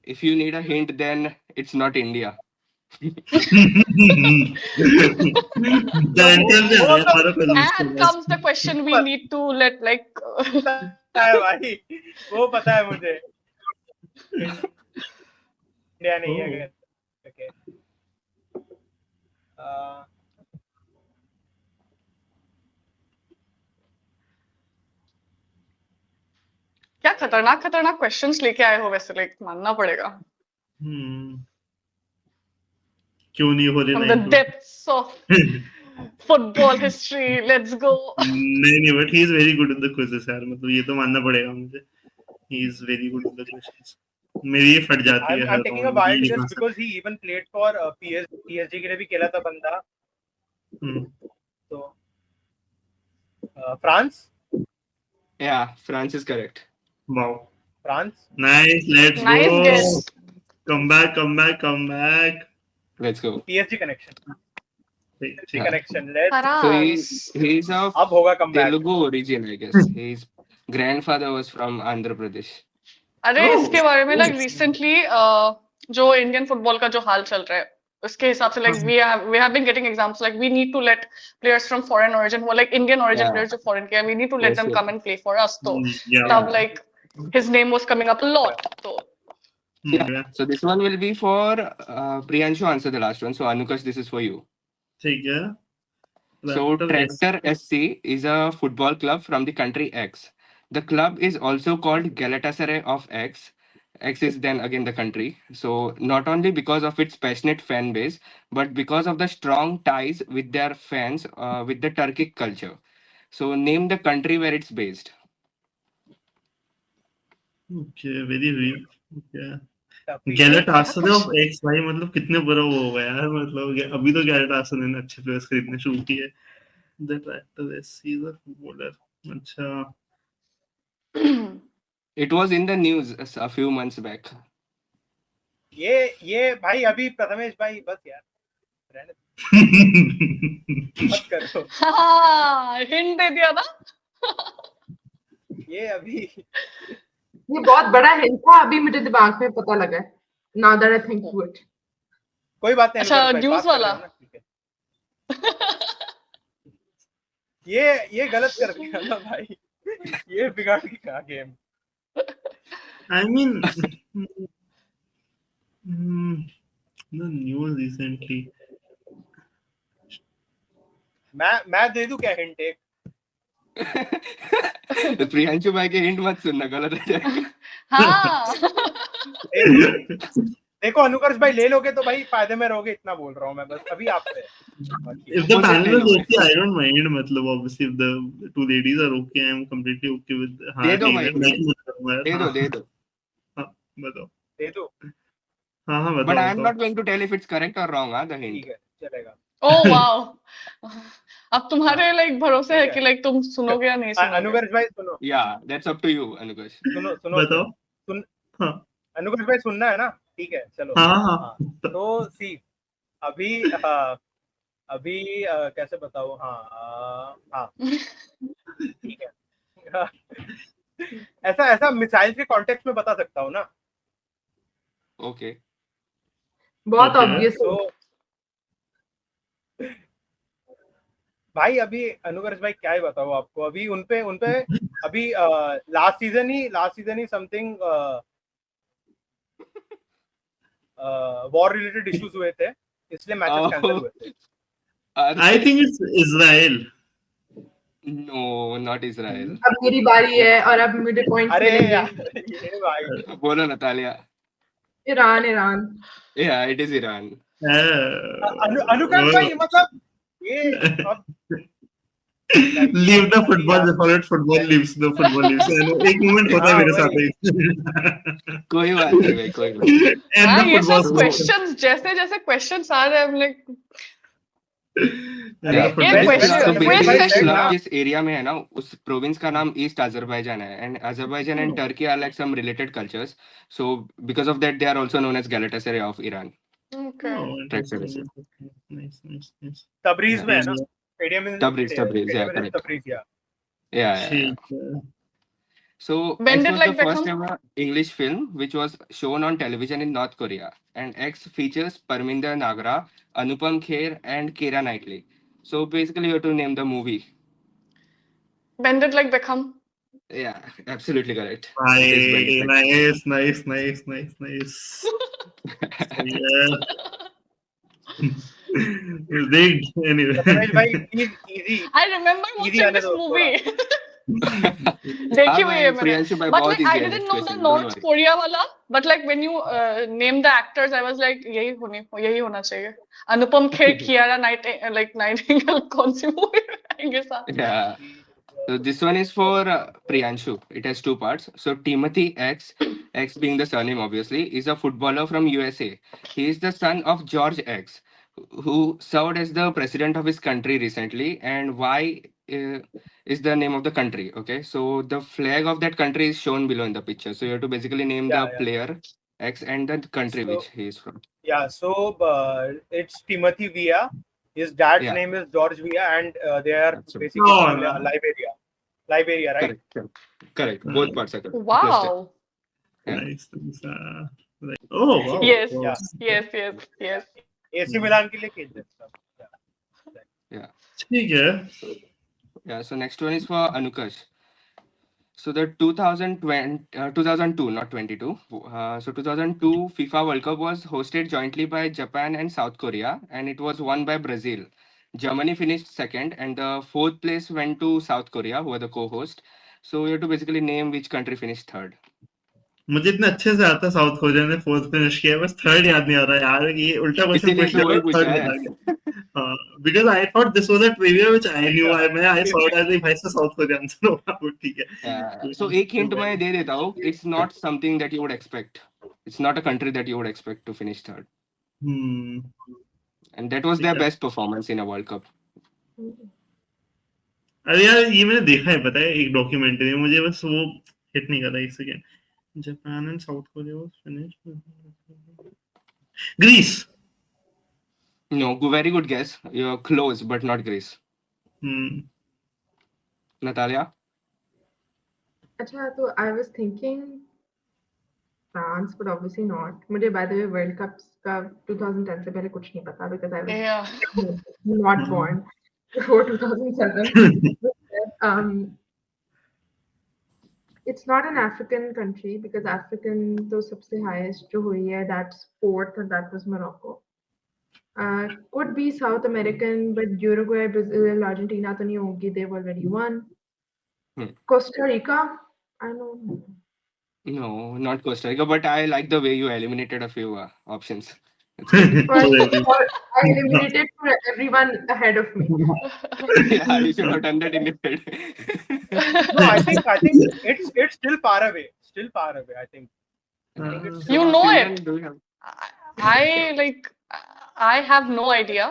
If you need a hint, then it's not India. The entire से हमें हमारा पहले and comes the question we need to let like भाई वो पता है मुझे India नहीं है अगर ओके क्या खतरनाक क्वेश्चंस लेके आए हो वैसे लाइक मानना पड़ेगा क्यों नहीं हो रहे from the depths of football history let's go नहीं but he is very good in the quizzes यार मतलब ये तो मानना पड़ेगा मुझे he is very good in the questions मेरी ये फट जाती है I'm taking a wild guess because he even played for PSG के लिए भी खेला था बंदा तो France Yeah, France is correct. Wow France nice let's nice go guess Come back. Let's go. PSG connection. PSG Yeah. connection. Let's. So Faraz. he's of अब होगा comeback. Telugu origin, I guess. His grandfather was from Andhra Pradesh. अरे Oh, इसके बारे में like nice. recently जो Indian football का जो हाल चल रहा है उसके हिसाब से like we have been getting examples like we need to let players from foreign origin who are like Indian origin Yeah. players जो foreign के हैं we need to let Yes, them yes. come and play for us तो Yeah. तब like his name was coming up a lot तो Yeah. So this one will be for Priyanshu answer the last one. So Anukash, this is for you. ठीक है. So Tractor SC is a football club from the country X. The club is also called Galatasaray of X. X is then again the country. So not only because of its passionate fan base, but because of the strong ties with their fans with the Turkic culture. So name the country where it's based. Okay, very weak. Okay. Galatasaray of X भाई मतलब कितने बड़ा वो होगा यार मतलब अभी तो Galatasaray ने अच्छे प्लेयर्स खरीदने शुरू किए. The Tractor SC is a footballer. अच्छा. It was in the news a few months back. ये भाई अभी प्रथमेश भाई बस यार रहने दो, मत करो. हाँ हिंट दे दिया ना ये अभी ये बहुत बड़ा हिंट था अभी मुझे दिमाग में पता लगा है. Now that I think to it. कोई बात नहीं. अच्छा, अनुराग भाई, news पास कर वाला? लेना, ठीक है. ये गलत कर दिया ना भाई. ये बिगाड़ दिया game. I mean, the news recently. मैं दे दूं क्या हिंट एक? प्रियांशु भाई के हिंट मत सुनना, गलत हो जाएगा. हाँ देखो अनुकर्ष भाई ले लोगे तो भाई फायदे में रहोगे, इतना बोल रहा हूँ मैं बस अभी आपसे. If the panel is okay, I don't mind. मतलब obviously if the two ladies are okay, I'm completely okay with. हाँ, दे दो ठीक भाई, है, मैं क्यों करूँगा यार? दे दो, दे दो. हाँ, बताओ. दे दो. हाँ, But बताओ. I am not going to tell if it's correct or wrong. The hint. ठीक है, चलेगा. ओह वाओ अब तुम्हारे लाइक भरोसे है कि लाइक तुम सुनोगे या नहीं सुनोगे. अनुकर्ष भाई सुनो. Yeah, that's up to you, Anukash. सुनो बताओ. सुन. हाँ. अनुकर्ष भाई सुनना है ना? ठीक है, चलो. हाँ. तो सी अभी कैसे बताओ. हाँ ठीक है. ऐसा मिसाइल के कॉन्टेक्स्ट में बता सकता हूँ ना. Okay. बहुत Okay. obvious है. तो भाई अभी अनुकर्ष भाई क्या ही बताओ आपको. अभी उनपे अभी लास्ट सीजन ही समथिंग वॉर रिलेटेड इश्यूज हुए थे, इसलिए मैचेस कैंसिल हुए थे. I think it's Israel. No, not Israel. अब मेरी बारी है और अब मुझे पॉइंट अरे मिलेंगे. यार ये भाई. बोलो Natalia. Iran. Yeah, it is Iran. अनुकर्ष भाई मतलब ये अब Leave the football before it football leaves the football leaves. एक moment होता है मेरे साथ ही. कोई बात नहीं भाई, कोई बात नहीं. And हाँ the ये football सब क्वेश्चंस जैसे क्वेश्चंस आ रहे हैं लाइक Yeah, ये this- question- so basically wait, this club wait, जिस एरिया में है ना, उस प्रोविंस का नाम ईस्ट अजरबैजान है. And Azerbaijan and Turkey are like some related cultures. So because of that they are also known as Galatasaray of Iran. Okay Nice. Tabriz में है ना स्टेडियम में. Tabriz, yeah, correct. तबरीज या. Yeah. So When X did, was like, the first become- ever English film which was shown on television in North Korea, and X features Parminder Nagra, Anupam Kher, and Keira Knightley. So basically, you have to name the movie. when did like become Yeah, absolutely correct. It is Benedict. Nice. Yeah. Rigged anyway. Ramesh भाई easy. I remember Easy watching आने this दो movie. देखी हुई है मैंने. प्रियांशु भाई But बहुत like I easy है didn't next know the question, don't North worry. Korea वाला. But like when you name the actors, I was like यही होना चाहिए. अनुपम खेर, कियारा नाइटिंगेल कौन सी मूवी आएंगे साथ. Yeah. So this one is for Priyanshu. It has two parts. So Timothy X being the surname obviously, is a footballer from USA. He is the son of George X, who served as the president of his country recently. And why is the name of the country? Okay, so the flag of that country is shown below in the picture. So you have to basically name Yeah, the yeah. player X and the country So- which he is from. Yeah, so it's Timothy Villa. His dad's Yeah. name is George Villa, and they are That's right. basically Oh, from no. Liberia. Liberia, right? Correct. Both parts are correct. Plus Wow. Yeah. Nice. Right. Oh wow. Yes. Wow. Yes. AC Milan के लिए खेलते हैं सब. ठीक है. Yeah, so next one is for Anukash. So the 2002, not 22. So 2002 FIFA World Cup was hosted jointly by Japan and South Korea, and it was won by Brazil. Germany finished second, and the fourth place went to South Korea, who were the co-host. So you have to basically name which country finished third. मुझे इतना अच्छे से आता south Korea ने fourth finish किया, बस third याद नहीं आ रहा यार. ये उल्टा क्वेश्चन इसीलिए पूछ तो वही लिया, पूछा थर्ड है. बता गया. Because I thought this was a trivia which I knew. I saw it as if भाई से साउथ कोरिया आंसर होगा. ठीक है. So एक hint मैं दे देता हूँ. It's not something that you would expect. It's not a country that you would expect to finish third. And that was their Yeah. best performance in a World Cup. अरे यार ये मैंने देखा है, पता है, एक डॉक्यूमेंट्री में. मुझे बस वो हिट नहीं कर रहा. एक second. Japan and South Korea was finish. Greece. No, very good guess. You're close, but not Greece. Natalia? अच्छा, तो I was thinking France, but obviously not. मुझे by the way World Cups का 2010 से पहले कुछ नहीं पता because I was Yeah. not born before 2007. It's not an African country because African तो सबसे highest जो हुई है, that's fourth, and that was Morocco. Could be South American, but Uruguay, Brazil, Argentina तो नहीं होगी. They've already won. Costa Rica, I don't know. No, not Costa Rica, but I like the way you eliminated a few options. It's good. I eliminated everyone ahead of me. Yeah, you should have done that in your head. No, I think it's still far away. Still far away, I think. I think it's You know Finland, it. do you have? I have no idea.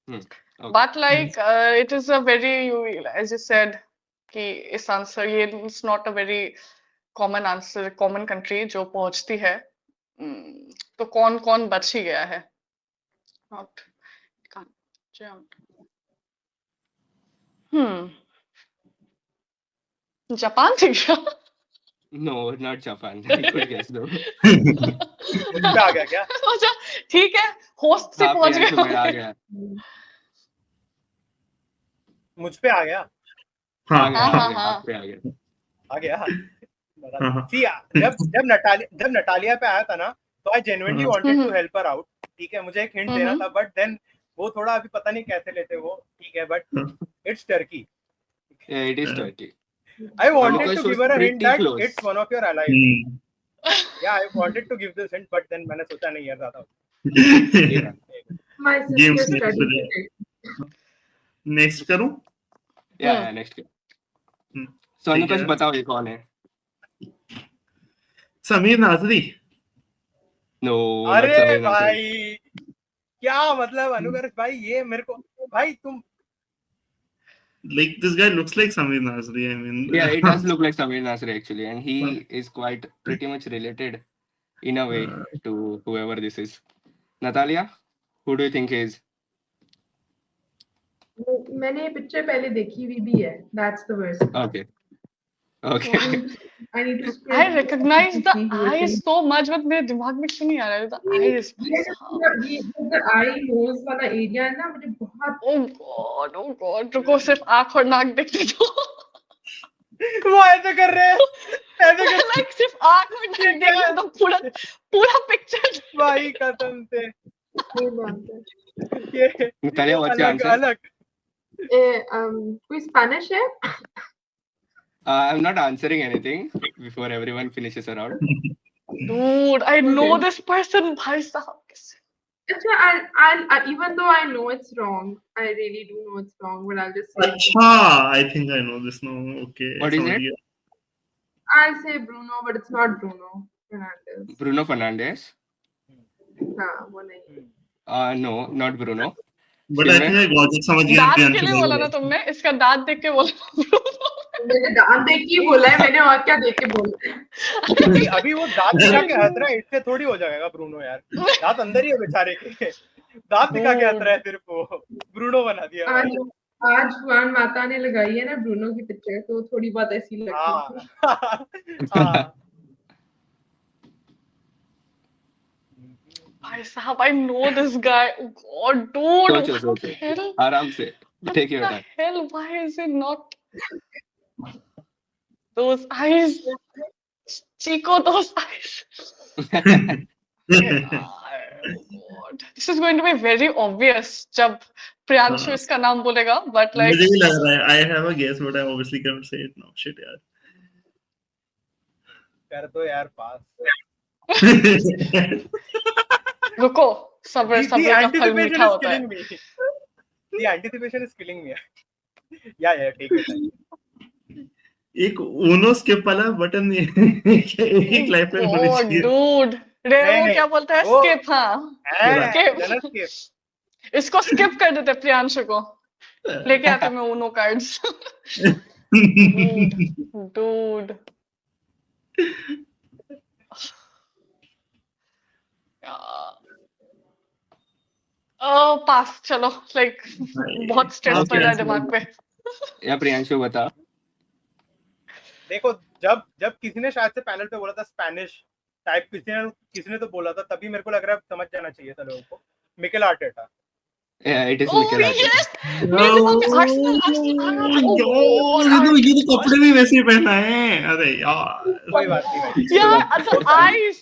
Okay. But like it is a very, as you said, कि इस answer ये it's not a very common answer, common country जो पहुंचती है. तो कौन कौन बच ही गया है? Not can't jump. जापान थी क्या? No, not Japan. Good guess though. मुझ पे आ गया क्या? अच्छा ठीक है, होस्ट से हाँ, पहुंच प्रियांशु में आ गया. गया. मुझ पे आ गया. हाँ. आप पे आ गया. आ गया. हाँ. See, जब नटालिया पे आया था ना, तो I genuinely wanted to help her out. ठीक है, मुझे एक हिंट देना था, but then वो थोड़ा अभी पता नहीं कैसे लेते वो. ठीक है, but it's Turkey. Yeah, it is Turkey. I wanted Because to she give was her a hint pretty that close. it's one of your allies. Yeah, I wanted to give this hint, but then मैंने सोचा नहीं यार ज़्यादा. Yeah. My James sister next studied to it. Next करूं? Yeah, next. So ठीक अनुकाश है. बताओ ये कौन है? समीर नाजरी. No, not अरे Samir Nasri. भाई, क्या मतलब अनुकर्ष भाई, ये मेरे को भाई तुम. Like this guy looks like Samir Nasri. I mean, Yeah, it does look like Samir Nasri actually, and he is quite pretty much related in a way to whoever this is. Natalia, who do you think he is? मैंने ये picture पहले देखी हुई भी है. That's the worst. Okay. Okay. I need to. I recognize the see who it eyes is. so much, but मेरे दिमाग में क्यों नहीं आ रहा है the eyes? ये the eye nose वाला एरिया है ना, मुझे बहुत. Oh God, रुको सिर्फ आँख और नाक देखते तो. वो ऐसे कर रहे हैं, ऐसे कर Like सिर्फ आँख और नाक देखा तो पूरा पिक्चर. भाई कसम से. ये बात है. ये Natalia, what's your answer? अलग. कोई स्पेनिश है? I'm not answering anything before everyone finishes her out. Dude, I know this person, भाई साहब. अच्छा, I'll even though I know it's wrong, I really do know it's wrong, but I'll just say. अच्छा, I think I know this now. Okay. What is समझ it? गया. I'll say Bruno, but it's not Bruno Fernandes. Bruno Fernandes? हाँ, वो नहीं. No, not Bruno. But I think I got it. समझ गया. दांत प्रियांशु के लिए बोल बोला रहा ना है. तुमने, इसका दांत देख के बोला. मैंने दांत देख के ही बोला है, मैंने और क्या देख के बोला है। अभी वो दांत दिखा के हंस रहा है, इससे थोड़ी हो जाएगा ब्रूनो यार, दांत अंदर ही है बेचारे के, दांत दिखा के हंस रहा है सिर्फ, वो ब्रूनो बना दिया आज भाई। आज जुआन माता ने लगाई है ना ब्रूनो की पिक्चर, तो थोड़ी बहुत ऐसी लगती है। हाँ भाई साहब, I know this guy. Oh God, dude. सोचो What सोचो the hell? आराम से, take your What the time. hell? Why is it not? Those eyes. Chico, those eyes. God. This is going to be very obvious जब प्रियांशु हाँ। इसका नाम बोलेगा, but like मुझे भी लग रहा है, I have a guess but I obviously can't say it now. Shit यार। कर दो यार पास। रुको, सब्र The सब्र का फल anticipation मीठा is होता है। killing me. The anticipation is killing me. Yeah, take your time. एक ऊनो स्किप वाला बटन एक लाइफ में होना God, चाहिए। dude. रे नहीं, वो नहीं, क्या बोलता है? वो- Skip, हाँ। है, Skip. चलो skip. इसको skip कर देते प्रियांशु को। लेके आते मैं उनो कार्ड्स। Dude. पास चलो, लाइक बहुत स्ट्रेस Okay, पड़ रहा है answer दिमाग पे। या प्रियांशु बता। देखो जब किसी ने शायद से पैनल पे बोला था स्पेनिश टाइप, किसी ने तो बोला था, तभी मेरे को लग रहा है समझ जाना चाहिए था लोगों को, Mikel Arteta. It is Oh Mikel Arteta. yes, मेरे दिमाग में Arsenal. ये तो कपड़े भी वैसे ही पहना है। अरे यार कोई बात नहीं भाई। Yeah, the eyes.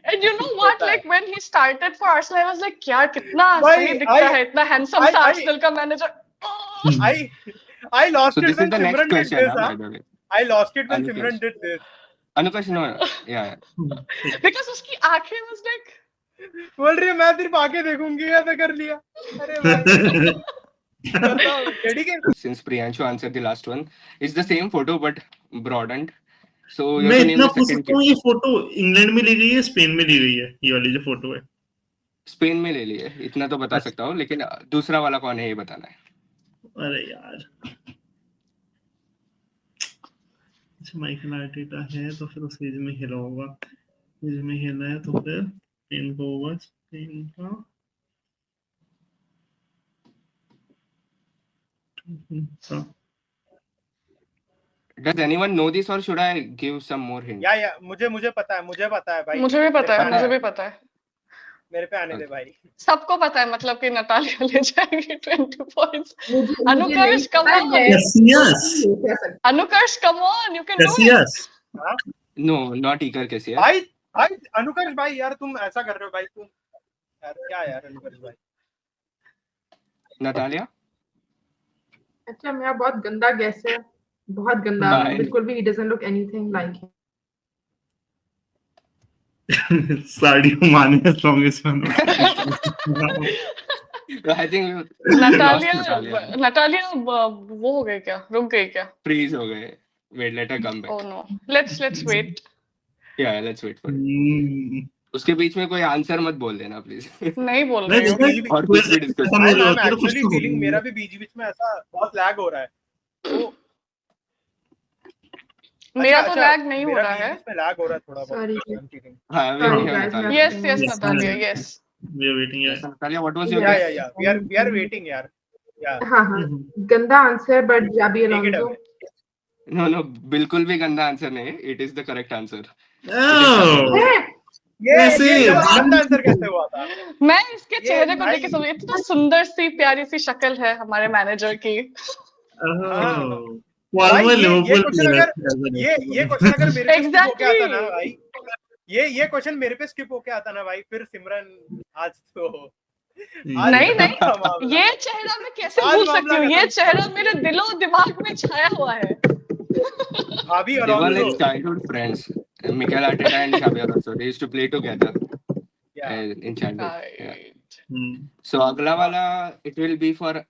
And you know what? Like when he started for Arsenal, I was like, यार कितना भाई, सही दिखता है, इतना handsome सा I- Arsenal का manager. I lost So it this is when the next Simran did question, this. by Huh? the way. I lost it when Anukash. Simran did this. Anukash, no, yeah. Because उसकी आंखें was like, बोल रही है मैं सिर्फ आके देखूंगी, ऐसा कर लिया। अरे भाई dedicate. Since Priyanshu answered the last one, it's the same photo but broadened. So you मैं have to name इतना the पूछ second सकता हूँ, kid. ये फोटो इंग्लैंड में ली गई है, स्पेन में ली गई है? ये वाली जो फोटो है स्पेन में ले लिए, इतना तो बता सकता हूँ, लेकिन दूसरा वाला कौन है ये बताना है। अरे यार माइकल आर्टेटा है तो फिर उस एज में खेला होगा, एज में खेला है तो फिर स्पेन को होगा, स्पेन का Does anyone know this or should I give some more hint? या मुझे पता है भाई। मुझे भी पता है, पता मुझे है। भी पता है। मेरे पे आने दे भाई। सबको पता है, मतलब कि नतालिया ले जाएगी 20 points. मुझे अनुकर्ष, नहीं come पता, on. मैं कैसियस नहीं कह सकती। Anukarsh, come on, you can do it. Cassius हाँ? No, not Iker Casillas. भाई अनुकर्ष भाई, यार तुम ऐसा कर रहे हो भाई, तुम यार क्या यार अनुकर्ष भाई। Natalia? अच्छा मेरा बहुत गंदा गेस है, बहुत गंदा, Bye. बिल्कुल भी he doesn't look anything like him. साडियो माने strongest one. I think we lost Natalia, Natalia. Natalia वो हो गई क्या? रुक गई क्या? Freeze हो गए। Wait, let her come back. Oh no. Let's wait. Yeah, let's wait for it. उसके बीच में कोई आंसर मत बोल देना प्लीज। नहीं बोल नहीं रही हूँ। देखो और कुछ भी discuss ऐसा नहीं I'm होता तो कुछ actually तो feeling होगा। मेरा भी बीच में ऐसा बहुत लैग हो रहा है। तो मेरा तो लैग नहीं हो रहा है। इसमें लैग हो रहा है थोड़ा बहुत। Sorry. I'm feeling. हाँ, we Sorry, have guys, Natalia. Yes, yes, Yes, Natalia, yes. yes. We are waiting Yes, यार। Natalia, what was your Yeah, guess? Yeah. We are waiting यार। Yeah. हाँ हाँ, गंदा आंसर बट जाबी Take it Alonso. away. No, बिल्कुल भी गंदा answer नहीं है। It is the correct answer. ओह ये कैसे? गंदा आंसर कैसे हुआ था? मैं इसके ये चेहरे को भाई- देख के समझ, इतना सुंदर सी प्यारी सी शक्ल है हमारे मैनेजर की। फॉर्मर ये लिवरपूल क्वेश्चन अगर ये क्वेश्चन अगर मेरे पे skip होके आता ना Exactly. भाई, ये क्वेश्चन मेरे पे स्किप होके आता ना भाई, फिर सिमरन आज तो आज नहीं, तो नहीं। मामला। ये चेहरा मैं कैसे आज भूल मामला सकती हूँ? ये खत्म। चेहरा मेरे दिलो दिमाग में छाया हुआ है। भाभी They were like Alonso. childhood friends. Mikel Arteta and Xabi Alonso. They used to play together Yeah. in childhood. Yeah. Right. So अगला वाला it will be for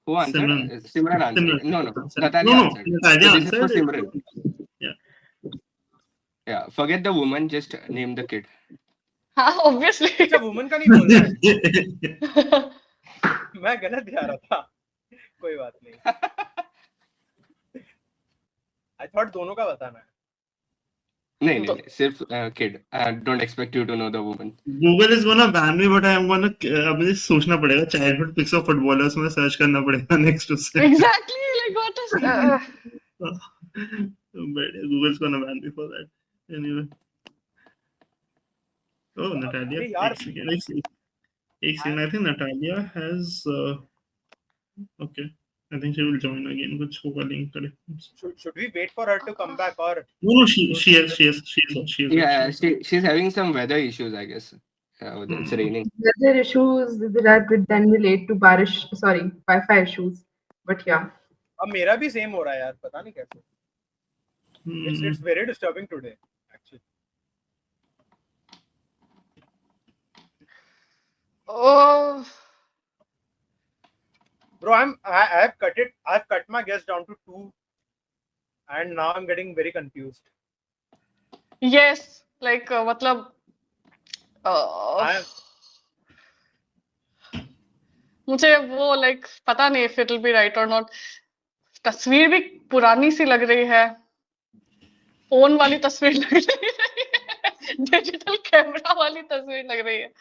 who answered? Simran. Simran answered. Simran. No, No, Natalia no, answered. Natalia So this is for answered. Simran. Yeah. Yeah. Forget the woman. Just name the kid. हाँ, obviously. अच्छा woman का नहीं बोल रहा है। मैं गलत जा रहा था। कोई बात नहीं। थॉट दोनों का बताना है। नहीं नहीं नहीं, सिर्फ kid. I don't expect you to know the woman. Google is gonna ban me, but I'm gonna अब मुझे सोचना पड़ेगा, चाइल्डहुड पिक्स ऑफ फुटबॉलर्स में सर्च करना पड़ेगा नेक्स्ट उससे। Exactly, like what is But Google's gonna ban me for that. Anyway. Oh, Natalia. अरे यार, एक second. I think Natalia has. Okay. I think she will join again. कुछ होगा link करे. should we wait for her to come back or No, she is. Yeah, she's having some weather issues, I guess. It's raining. Weather issues that would then relate to Wi-Fi issues. But yeah. अब मेरा भी same हो रहा है यार, पता नहीं कैसे। It's very disturbing today actually. Oh, Bro, I've cut my guess down to 2 and now I'm getting very confused. yes, like मतलब मुझे वो like पता नहीं if it'll be right or not. तस्वीर भी पुरानी सी लग रही है, फोन वाली तस्वीर लग रही है, डिजिटल कैमरा वाली तस्वीर लग रही है।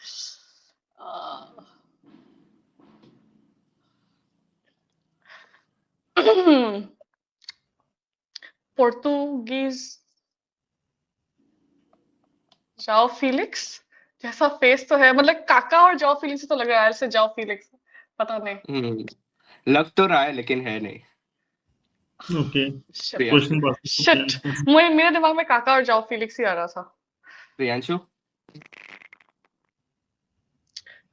पोर्तुगीज जाओ फिलिक्स जैसा फेस तो है, मतलब काका और जाओ फिलिक्स तो लग रहा है, ऐसे जाओ फिलिक्स पता नहीं। लग तो रहा है लेकिन है नहीं। Okay. प्रियांशु। शिट, मेरे दिमाग में काका और जाओ फिलिक्स ही आ रहा था। प्रियांशु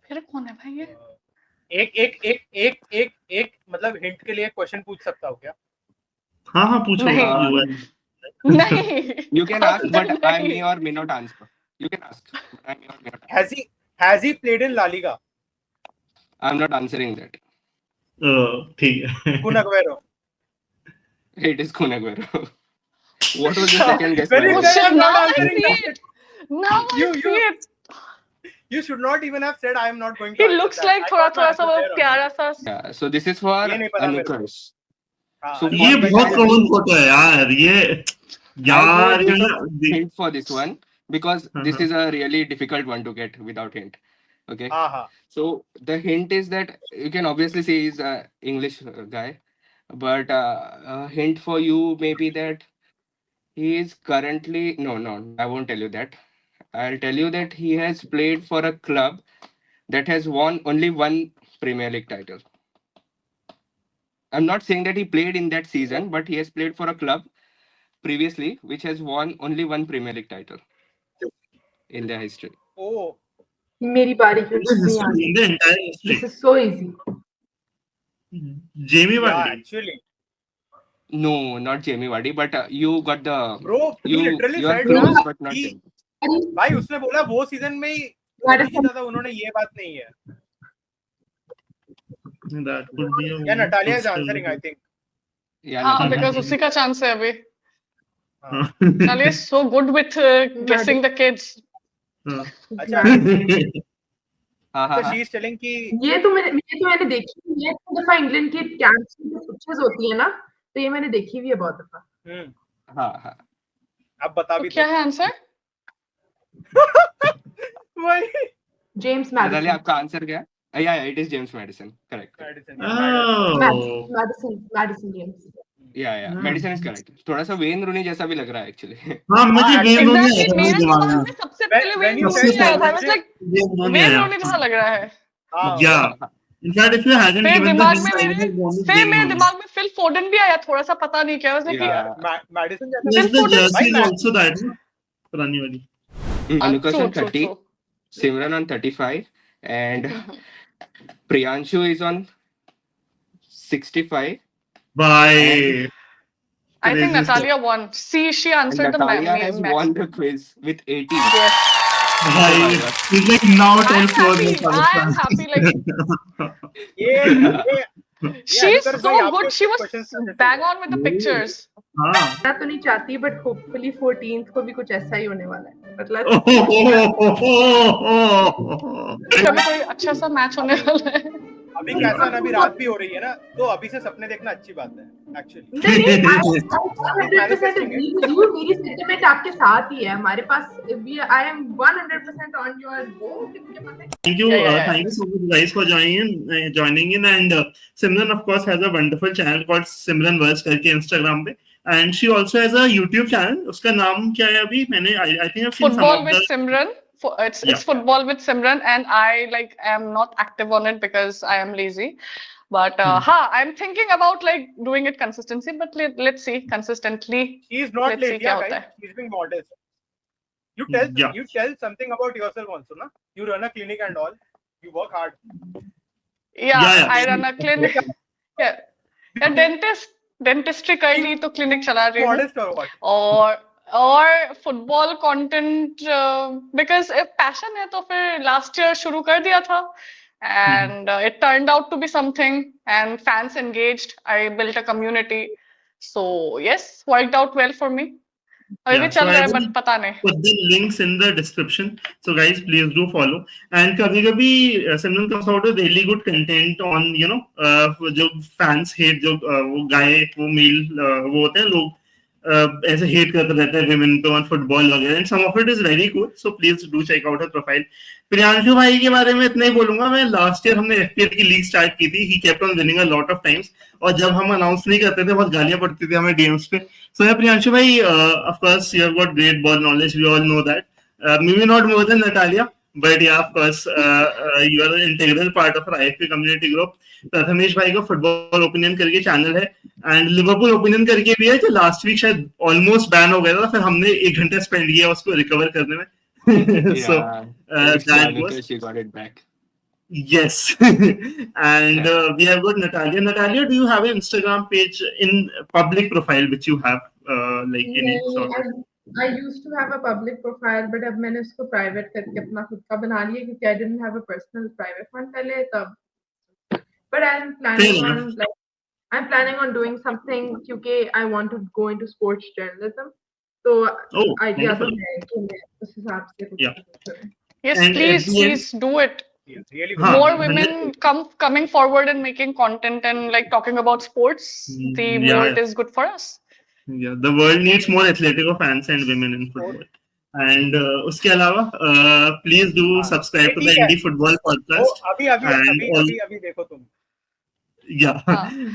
फिर कौन है भाई ये? एक मतलब हिंट के लिए क्वेश्चन पूछ सकता हूँ क्या? हाँ पूछो। नहीं, you can ask, but I may or may not answer. You can ask. I may or may not answer. Has he played in La Liga? I'm not answering that. ठीक है। Kun Aguero. It is Kun Aguero. What was the second guess? Very by the way? good. shit, I'm now not I answering see that. it. Now I see it. You should not even have said I am not going to. He answer looks that. like I थोड़ा got my थोड़ा सा answer वो there प्यारा सा। Yeah, so this is for ये नहीं पता मेरे को। Anukarsh. हाँ, So ये for बहुत that, कॉमन फोटो है यार ये। I'll यार give you hint for this one because this Uh-huh. is a really difficult one to get without hint. Okay. हाँ। So the hint is that you can obviously say he's a English guy, but a hint for you may be that he is currently no, I won't tell you that. I'll tell you that he has played for a club that has won only one Premier League title. I'm not saying that he played in that season, but he has played for a club previously which has won only one Premier League title in their history. Oh, मेरी बारी है। This is history, in the entire history. This is so easy. Jamie yeah, Vardy. actually, No, not Jamie Vardy, but you got the bro, he literally you are said close, that but not he- Jamie. भाई उसने बोला वो season में ही जीता था उन्होंने, ये बात नहीं है। That could be a Yeah, Natalia is still- answering, I think. Yeah, हाँ, Natalia. because उसी का चांस है अभी। हाँ। Natalia is so good with guessing the kids. अच्छा, हाँ, so हाँ, she is telling कि ये तो मैंने देखी हुई है। एक दफा इंग्लैंड के कैंप्स की जो पिक्चर्स होती है ना, तो ये मैंने देखी हुई है बहुत दफा। हाँ। अब बता तो भी क्या है आंसर? वही जेम्स Natalia, मैडिसन। आपका आंसर क्या है? Yeah, it is James Madison. Correct. Oh. Madison James. Yeah. Madison is correct. थोड़ा सा वेन रूनी जैसा भी लग रहा है actually. हाँ मुझे हाँ, वेन रोनी Exactly, आया था मेरे मेरे दिमाग दिमाग में। में सबसे पहले When Wayne you Rooney said आया था। that, I was like, Wayne Rooney Wayne आया। रूनी जैसा लग रहा है। Yeah. In fact, if you hadn't फिर given the दिमाग hint, में I would मेरे have gone with फिर Jamie मेरे Vardy. दिमाग में फिल फोर्डन भी आया, थोड़ा सा पता नहीं क्या। उसने Yeah. मैडिसन Yes, जैसा the jersey भाई, is also that, no? पुरानी वाली। Anukarsh on true, 30, true. Simran on 35, and Priyanshu is on 65. Bye. I think Crazy Natalia won. See, she And answered the Natalia has match. won the quiz with 80. Yes. Bye. He's like now I'm 10 crores in happy. I'm happy. Like ये she's Anukarsh so भाई, आपको good. She was questions करने bang चाहिए। on with the pictures. हाँ। मैं तो नहीं चाहती, बट होपफुली 14th को भी कुछ ऐसा ही होने वाला है। मतलब कभी कोई अच्छा सा मैच होने वाला है। अभी कैसा ना, अभी रात भी हो रही है ना, तो अभी से सपने देखना अच्छी बात है एक्चुअली। नहीं, I 100% agree with you. मेरी sentiment आपके साथ ही है. हमारे पास I am 100% on your boat. मुझे पता है. Thank you, Yeah. thank you so much, guys, for joining in. And Simran, of course, has a wonderful channel called Simran Verse करके Instagram पे, and she also has a YouTube channel. उसका नाम क्या है अभी? I think I've seen some Football of with the. Simran. It's Yeah. Football with Simran, and I am not active on it because I am lazy. But I'm thinking about like doing it consistently. But let's see consistently. She is not Let's see late, क्या yeah, होता guys. है. She's being modest. You Yeah. tell something about yourself also, na? You run a clinic and all. You work hard. Yeah, Yeah. I run a clinic. Yeah, dentistry कर ली तो clinic चला रही हूँ. Modest or what? और football content because passion है तो फिर last year शुरू कर दिया था and it turned out to be something and fans engaged I built a community so yes worked out well for me अभी भी Yeah, चल so रहा I है will बट पता नहीं put the links in the description. So guys, please do follow. And कभी-कभी Simran comes out with really good content on, you know, जो fans hate, जो वो गाय, वो मेल, वो होते हैं लोग ऐसे hate करते रहते हैं women पे on football वगैरह. And some of it is very cool. So please do check out her profile. Priyanshu भाई के बारे में इतना ही बोलूंगा मैं. लास्ट ईयर हमने FPL की लीग स्टार्ट की थी. He kept on winning a lot of times. और जब हम अनाउंस नहीं करते थे बहुत गालियां पड़ती थी हमें DMs पे. So yeah, Priyanshu bhai, of course, you have got great ball knowledge. We all know that. Maybe not more than Natalia, but yeah, of course, you are an integral part of our IFP community group. Prathamesh भाई का football opinion करके channel है and Liverpool opinion करके भी है जो last week शायद almost ban हो गया था फिर हमने 1 घंटा स्पेंड किया उसको रिकवर करने में. So that was she got it back. yes. And we have got Natalia. Natalia, do you have an Instagram page in public profile which you have like any sort of? I used to have a public profile, but अब मैंने उसको private करके अपना खुद का बना लिया क्योंकि I didn't have a personal private one पहले तब. But I'm planning on doing something क्योंकि I want to go into sports journalism. So idea तो है कि मैं उस हिसाब से कुछ करूँ. yes And please do it. Yes, really Huh. More women coming forward and making content and like talking about sports, the more it is good for us. Yeah, the world needs more Atletico fans and women in football. And उसके अलावा please do subscribe to the Indie Football Podcast. अभी देखो तुम. Yeah,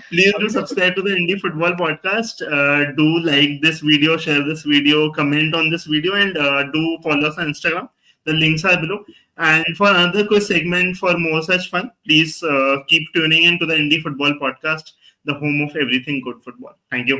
please do subscribe to the Indie Football Podcast. Do like this video, share this video, comment on this video, and do follow us on Instagram. The links are below. And for another quick segment for more such fun, please keep tuning in to the Indie Football Podcast, the home of everything good football. Thank you.